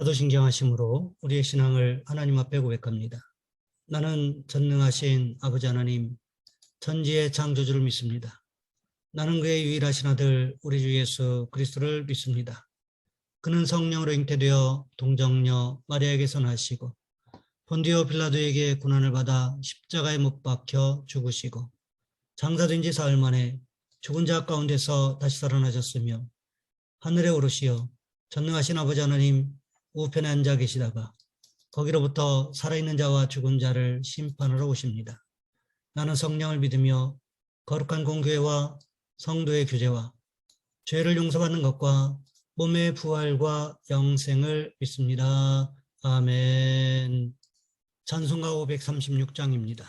사도신경하심으로 우리의 신앙을 하나님 앞에 고백합니다. 나는 전능하신 아버지 하나님, 천지의 창조주를 믿습니다. 나는 그의 유일하신 아들 우리 주 예수 그리스도를 믿습니다. 그는 성령으로 잉태되어 동정녀 마리아에게서 나시고 본디오 빌라도에게 고난을 받아 십자가에 못 박혀 죽으시고 장사된 지 사흘 만에 죽은 자 가운데서 다시 살아나셨으며 하늘에 오르시어 전능하신 아버지 하나님 우편에 앉아 계시다가 거기로부터 살아있는 자와 죽은 자를 심판하러 오십니다. 나는 성령을 믿으며 거룩한 공교회와 성도의 교제와 죄를 용서받는 것과 몸의 부활과 영생을 믿습니다. 아멘. 찬송가 536장입니다.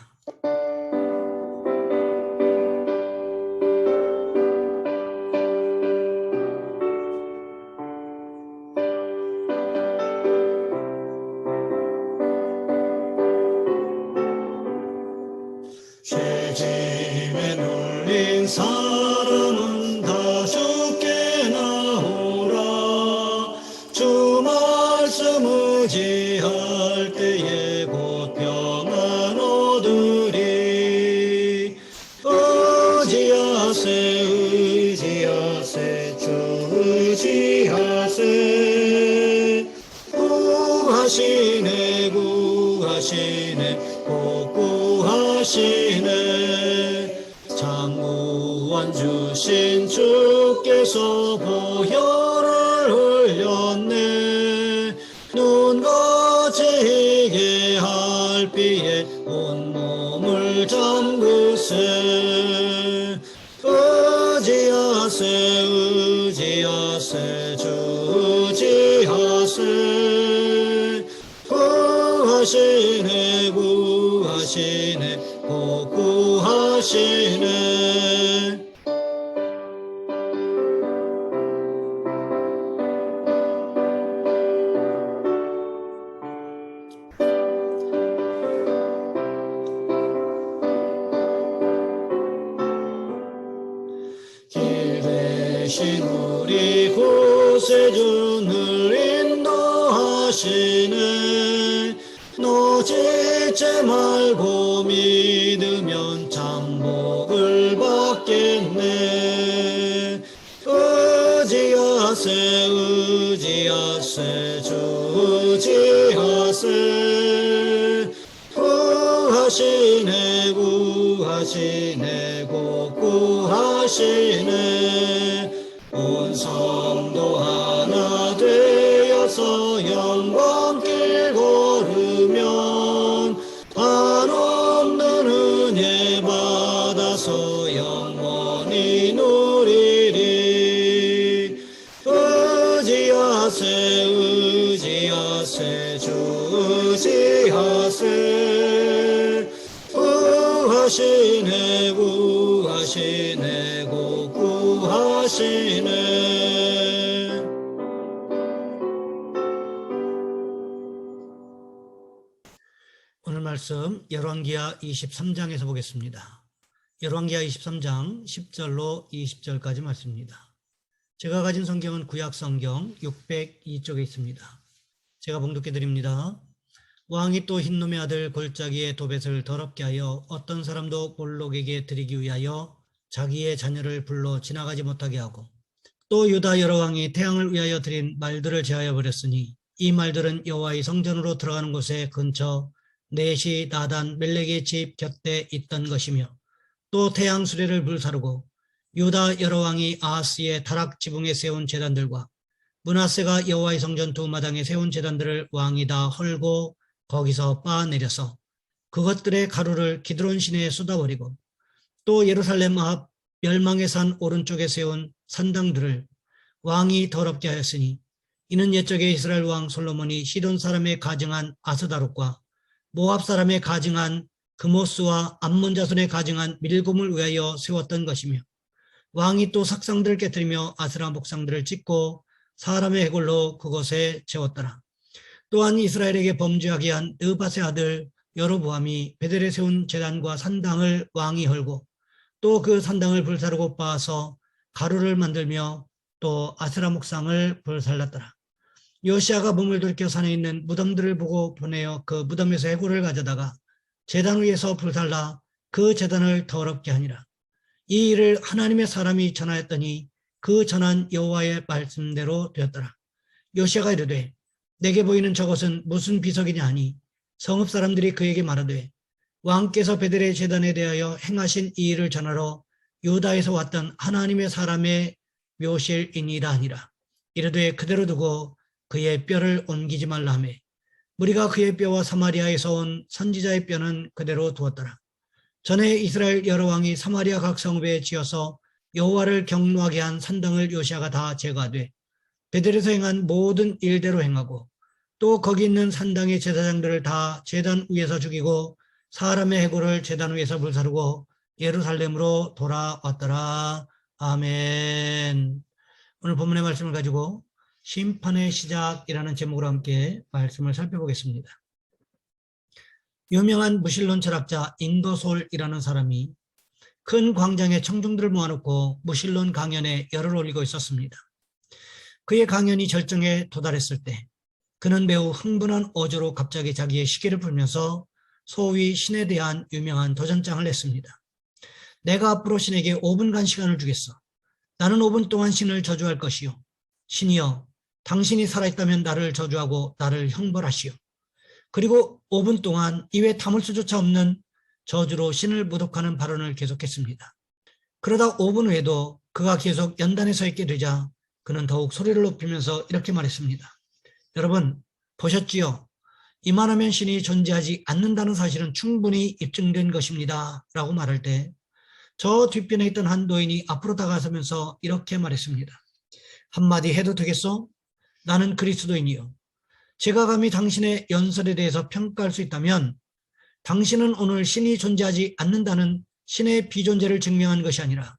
죄짐에 눌린 사람은 다 주께 나오라. 주 말씀 의지할 때에 곧 평안 얻으리. 의지하세 의지하세 주 의지하세. 구하시네 구하시네 구하시네. 장구원 주신 주께서 보혈을 흘렸네. 눈 거치게 할 비에 온몸을 잠그세. 의지하세 의지하세 주 의지하세. 구하시네 구하시네 구하시네. 길 대신 우리 구세주를 인도하시네. 놓치지 말고 믿으면 참복을 받겠네. 의지하세 의지하세 주 의지하세. 구하시네 구하시네 구하시네. 온 성도 하나 되어서 영광길 걸으면 한없는 은혜 받아서 영원히 누리리. 의지하세 의지하세 주 의지하세. 구하시네 구하시네 구하시네. 오늘 말씀 열왕기하 23장에서 보겠습니다. 열왕기하 23장 10절로 20절까지 말씀입니다. 제가 가진 성경은 구약 성경 602쪽에 있습니다. 제가 봉독해 드립니다. 왕이 또 흰놈의 아들 골짜기의 도벳을 더럽게 하여 어떤 사람도 볼록에게 드리기 위하여 자기의 자녀를 불러 지나가지 못하게 하고, 또 유다 여러 왕이 태양을 위하여 드린 말들을 제하여 버렸으니 이 말들은 여호와의 성전으로 들어가는 곳에 근처 넷이 나단 멜렉의 집 곁에 있던 것이며, 또 태양 수레를 불사르고 유다 여러 왕이 아하스의 타락 지붕에 세운 제단들과 므낫세가 여호와의 성전 두 마당에 세운 제단들을 왕이 다 헐고 거기서 빻아내려서 그것들의 가루를 기드론 시내에 쏟아버리고, 또 예루살렘 앞 멸망의 산 오른쪽에 세운 산당들을 왕이 더럽게 하였으니 이는 옛적에 이스라엘 왕 솔로몬이 시돈 사람의 가증한 아스다롯과 모압 사람의 가증한 그모스와 암몬 자손의 가증한 밀곰을 위하여 세웠던 것이며, 왕이 또 석상들을 깨뜨리며 아스라 목상들을 찍고 사람의 해골로 그곳에 재웠더라. 또한 이스라엘에게 범죄하게 한 느밧의 아들 여로보암이 베델에 세운 제단과 산당을 왕이 헐고, 또 그 산당을 불사르고 빻아서 가루를 만들며 또 아세라 목상을 불살랐더라. 요시아가 몸을 돌이켜 산에 있는 무덤들을 보고 보내어 그 무덤에서 해골을 가져다가 제단 위에서 불살라 그 제단을 더럽게 하니라. 이 일을 하나님의 사람이 전하였더니 그 전한 여호와의 말씀대로 되었더라. 요시아가 이르되 내게 보이는 저것은 무슨 비석이냐 하니 성읍 사람들이 그에게 말하되 왕께서 베들의 제단에 대하여 행하신 이 일을 전하러 유다에서 왔던 하나님의 사람의 묘실이니라 하니라. 이르되 그대로 두고 그의 뼈를 옮기지 말라 하매 무리가 그의 뼈와 사마리아에서 온 선지자의 뼈는 그대로 두었더라. 전에 이스라엘 여러 왕이 사마리아 각 성읍에 지어서 여호와를 경노하게 한 산당을 요시아가 다 제거하되 베델에서 행한 모든 일대로 행하고 또 거기 있는 산당의 제사장들을 다 제단 위에서 죽이고 사람의 해골을 제단 위에서 불사르고 예루살렘으로 돌아왔더라. 아멘. 오늘 본문의 말씀을 가지고 심판의 시작이라는 제목으로 함께 말씀을 살펴보겠습니다. 유명한 무신론 철학자 인더솔이라는 사람이 큰 광장에 청중들을 모아놓고 무신론 강연에 열을 올리고 있었습니다. 그의 강연이 절정에 도달했을 때 그는 매우 흥분한 어조로 갑자기 자기의 시계를 풀면서 소위 신에 대한 유명한 도전장을 냈습니다. 내가 앞으로 신에게 5분간 시간을 주겠어. 나는 5분 동안 신을 저주할 것이요. 신이여, 당신이 살아있다면 나를 저주하고 나를 형벌하시오. 그리고 5분 동안 입에 담을 수조차 없는 저주로 신을 모독하는 발언을 계속했습니다. 그러다 5분 후에도 그가 계속 연단에 서 있게 되자 그는 더욱 소리를 높이면서 이렇게 말했습니다. 여러분, 보셨지요? 이만하면 신이 존재하지 않는다는 사실은 충분히 입증된 것입니다. 라고 말할 때 저 뒷편에 있던 한 노인이 앞으로 다가서면서 이렇게 말했습니다. 한마디 해도 되겠소? 나는 그리스도인이요. 제가 감히 당신의 연설에 대해서 평가할 수 있다면 당신은 오늘 신이 존재하지 않는다는 신의 비존재를 증명한 것이 아니라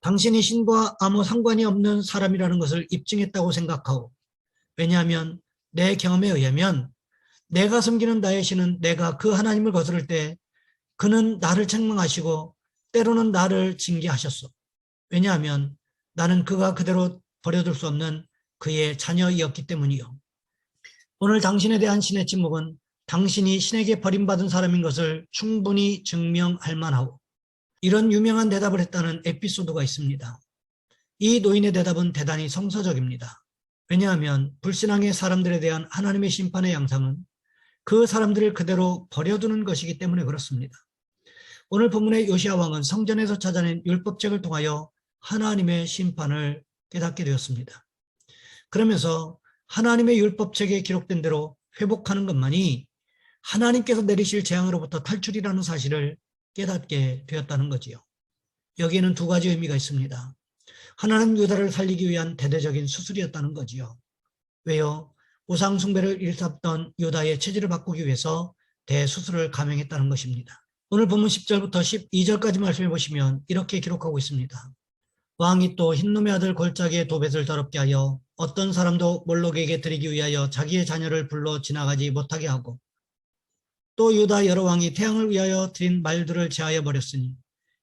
당신이 신과 아무 상관이 없는 사람이라는 것을 입증했다고 생각하오. 왜냐하면 내 경험에 의하면 내가 섬기는 나의 신은 내가 그 하나님을 거스를 때 그는 나를 책망하시고 때로는 나를 징계하셨소. 왜냐하면 나는 그가 그대로 버려둘 수 없는 그의 자녀이었기 때문이요. 오늘 당신에 대한 신의 침묵은 당신이 신에게 버림받은 사람인 것을 충분히 증명할 만하오. 이런 유명한 대답을 했다는 에피소드가 있습니다. 이 노인의 대답은 대단히 성서적입니다. 왜냐하면 불신앙의 사람들에 대한 하나님의 심판의 양상은 그 사람들을 그대로 버려두는 것이기 때문에 그렇습니다. 오늘 본문의 요시야 왕은 성전에서 찾아낸 율법책을 통하여 하나님의 심판을 깨닫게 되었습니다. 그러면서 하나님의 율법책에 기록된 대로 회복하는 것만이 하나님께서 내리실 재앙으로부터 탈출이라는 사실을 깨닫게 되었다는 거지요. 여기에는 두 가지 의미가 있습니다. 하나는 유다를 살리기 위한 대대적인 수술이었다는 거지요. 왜요? 우상 숭배를 일삼던 유다의 체질을 바꾸기 위해서 대수술을 감행했다는 것입니다. 오늘 본문 10절부터 12절까지 말씀해 보시면 이렇게 기록하고 있습니다. 왕이 또 흰놈의 아들 골짜기의 도벳을 더럽게 하여 어떤 사람도 몰록에게 드리기 위하여 자기의 자녀를 불러 지나가지 못하게 하고 또 유다 여러 왕이 태양을 위하여 드린 말들을 제하여 버렸으니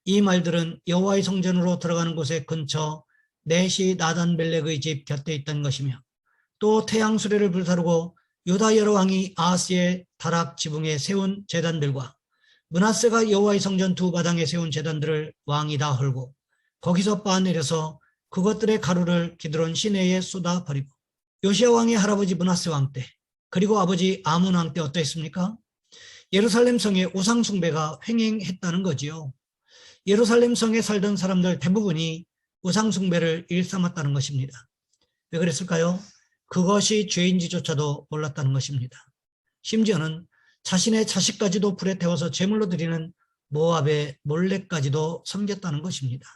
이 말들은 여호와의 성전으로 들어가는 곳의 근처 넷이 나단벨렉의 집 곁에 있던 것이며 또 태양 수레를 불사르고 유다 여러 왕이 아하스의 다락 지붕에 세운 제단들과 므낫세가 여호와의 성전 두 마당에 세운 제단들을 왕이 다 헐고 거기서 빻아내려서 그것들의 가루를 기드론 시내에 쏟아 버리고 요시야 왕의 할아버지 므낫세 왕 때 그리고 아버지 아몬 왕 때 어떠했습니까? 예루살렘 성에 우상 숭배가 횡행했다는 거지요. 예루살렘 성에 살던 사람들 대부분이 우상 숭배를 일삼았다는 것입니다. 왜 그랬을까요? 그것이 죄인지조차도 몰랐다는 것입니다. 심지어는 자신의 자식까지도 불에 태워서 제물로 드리는 모압의 몰렉까지도 섬겼다는 것입니다.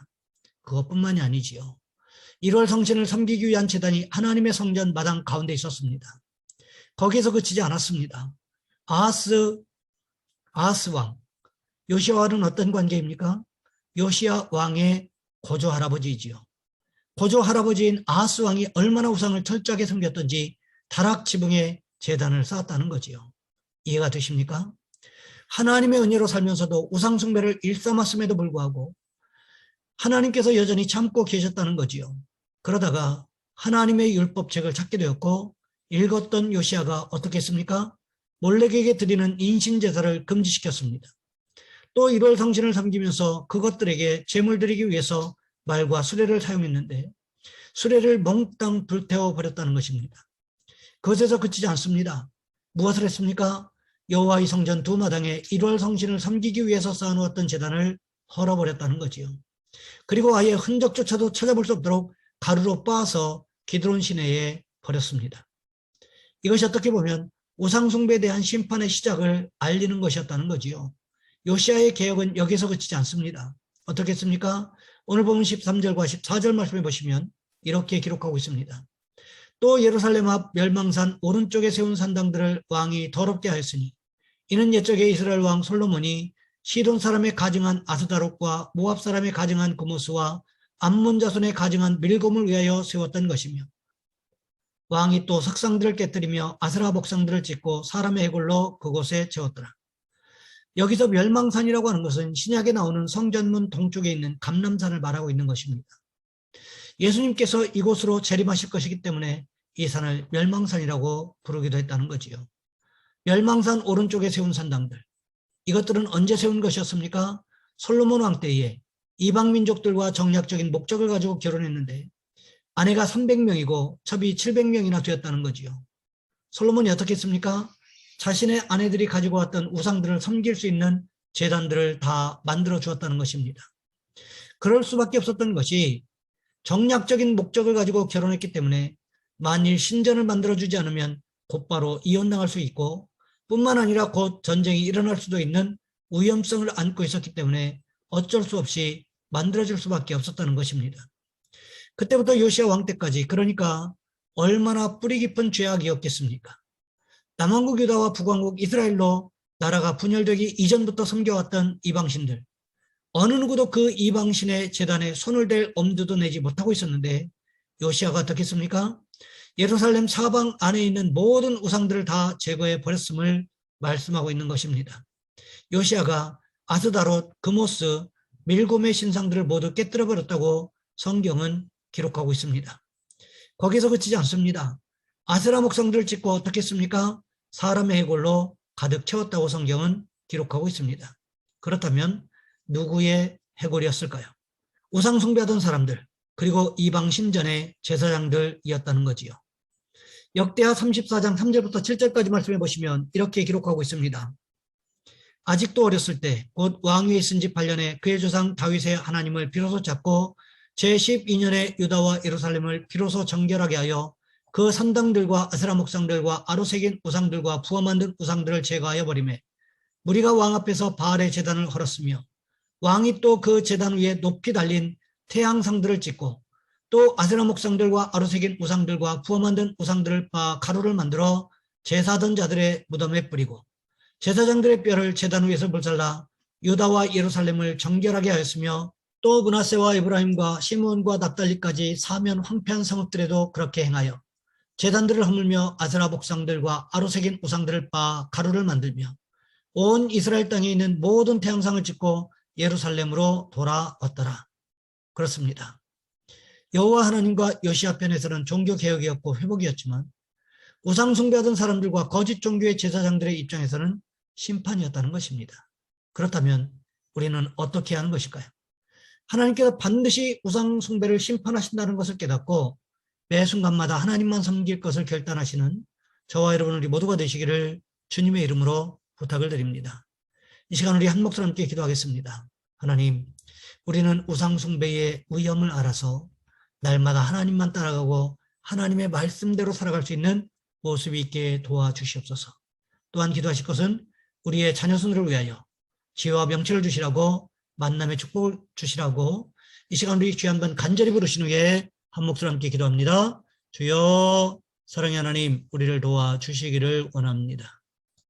그것뿐만이 아니지요. 1월 성신을 섬기기 위한 제단이 하나님의 성전 마당 가운데 있었습니다. 거기에서 그치지 않았습니다. 아하스 왕, 요시아와는 어떤 관계입니까? 요시아 왕의 고조 할아버지이지요. 고조 할아버지인 아하스 왕이 얼마나 우상을 철저하게 섬겼던지 다락 지붕에 제단을 쌓았다는 거지요. 이해가 되십니까? 하나님의 은혜로 살면서도 우상 숭배를 일삼았음에도 불구하고 하나님께서 여전히 참고 계셨다는 거지요. 그러다가 하나님의 율법책을 찾게 되었고 읽었던 요시야가 어떻게 했습니까? 몰렉에게 드리는 인신제사를 금지시켰습니다. 또 1월 성신을 섬기면서 그것들에게 제물 드리기 위해서 말과 수레를 사용했는데 수레를 몽땅 불태워 버렸다는 것입니다. 그것에서 그치지 않습니다. 무엇을 했습니까? 여호와의 성전 두 마당에 1월 성신을 섬기기 위해서 쌓아놓았던 제단을 헐어버렸다는 거지요. 그리고 아예 흔적조차도 찾아볼 수 없도록 가루로 빻아서 기드론 시내에 버렸습니다. 이것이 어떻게 보면 우상숭배에 대한 심판의 시작을 알리는 것이었다는 거지요. 요시야의 개혁은 여기서 그치지 않습니다. 어떻게 했습니까? 오늘 보면 13절과 14절 말씀해 보시면 이렇게 기록하고 있습니다. 또 예루살렘 앞 멸망산 오른쪽에 세운 산당들을 왕이 더럽게 하였으니 이는 옛적에 이스라엘 왕 솔로몬이 시돈 사람의 가증한 아스다롯과 모압 사람의 가증한 고모스와 암몬 자손의 가증한 밀곰을 위하여 세웠던 것이며 왕이 또 석상들을 깨뜨리며 아스라 목상들을 짓고 사람의 해골로 그곳에 채웠더라. 여기서 멸망산이라고 하는 것은 신약에 나오는 성전문 동쪽에 있는 감람산을 말하고 있는 것입니다. 예수님께서 이곳으로 재림하실 것이기 때문에 이 산을 멸망산이라고 부르기도 했다는 거지요. 멸망산 오른쪽에 세운 산당들, 이것들은 언제 세운 것이었습니까? 솔로몬 왕 때에 이방 민족들과 정략적인 목적을 가지고 결혼했는데 아내가 300명이고 첩이 700명이나 되었다는 거지요. 솔로몬이 어떻게 했습니까? 자신의 아내들이 가지고 왔던 우상들을 섬길 수 있는 제단들을 다 만들어 주었다는 것입니다. 그럴 수밖에 없었던 것이 정략적인 목적을 가지고 결혼했기 때문에 만일 신전을 만들어주지 않으면 곧바로 이혼당할 수 있고 뿐만 아니라 곧 전쟁이 일어날 수도 있는 위험성을 안고 있었기 때문에 어쩔 수 없이 만들어줄 수밖에 없었다는 것입니다. 그때부터 요시야 왕 때까지, 그러니까 얼마나 뿌리 깊은 죄악이었겠습니까? 남왕국 유다와 북왕국 이스라엘로 나라가 분열되기 이전부터 섬겨왔던 이방신들, 어느 누구도 그 이방신의 제단에 손을 댈 엄두도 내지 못하고 있었는데 요시야가 어떻게 했습니까? 예루살렘 사방 안에 있는 모든 우상들을 다 제거해 버렸음을 말씀하고 있는 것입니다. 요시야가 아스다롯, 그모스, 밀곰의 신상들을 모두 깨뜨려 버렸다고 성경은 기록하고 있습니다. 거기서 그치지 않습니다. 아세라 목상들을 짓고 어떻게 했습니까? 사람의 해골로 가득 채웠다고 성경은 기록하고 있습니다. 그렇다면 누구의 해골이었을까요? 우상 숭배하던 사람들, 그리고 이방 신전의 제사장들이었다는 거지요. 역대하 34장 3절부터 7절까지 말씀해 보시면 이렇게 기록하고 있습니다. 아직도 어렸을 때 곧 왕위에 있은 지 8년에 그의 조상 다윗의 하나님을 비로소 잡고 제12년에 유다와 예루살렘을 비로소 정결하게 하여 그 산당들과 아세라 목상들과 아로새긴 우상들과 부어 만든 우상들을 제거하여 버리매 무리가 왕 앞에서 바알의 제단을 헐었으며 왕이 또 그 제단 위에 높이 달린 태양상들을 짓고 또 아세라 목상들과 아로새긴 우상들과 부어 만든 우상들을 빻아 가루를 만들어 제사하던 자들의 무덤에 뿌리고 제사장들의 뼈를 제단 위에서 불살라 유다와 예루살렘을 정결하게 하였으며 또 므낫세와 에브라임과 시므온과 납달리까지 사면 황폐한 성읍들에도 그렇게 행하여 제단들을 허물며 아세라 목상들과 아로새긴 우상들을 빻아 가루를 만들며 온 이스라엘 땅에 있는 모든 태양상을 짓고 예루살렘으로 돌아왔더라. 그렇습니다. 여호와 하나님과 요시야 편에서는 종교개혁이었고 회복이었지만 우상 숭배하던 사람들과 거짓 종교의 제사장들의 입장에서는 심판이었다는 것입니다. 그렇다면 우리는 어떻게 하는 것일까요? 하나님께서 반드시 우상 숭배를 심판하신다는 것을 깨닫고 매 순간마다 하나님만 섬길 것을 결단하시는 저와 여러분 우리 모두가 되시기를 주님의 이름으로 부탁을 드립니다. 이 시간 우리 한 목소리 함께 기도하겠습니다. 하나님, 우리는 우상 숭배의 위험을 알아서 날마다 하나님만 따라가고 하나님의 말씀대로 살아갈 수 있는 모습이 있게 도와주시옵소서. 또한 기도하실 것은 우리의 자녀손들을 위하여 지혜와 명철을 주시라고, 만남의 축복을 주시라고 이 시간 우리 주여 한번 간절히 부르신 후에 한 목소리 함께 기도합니다. 주여, 사랑의 하나님, 우리를 도와주시기를 원합니다.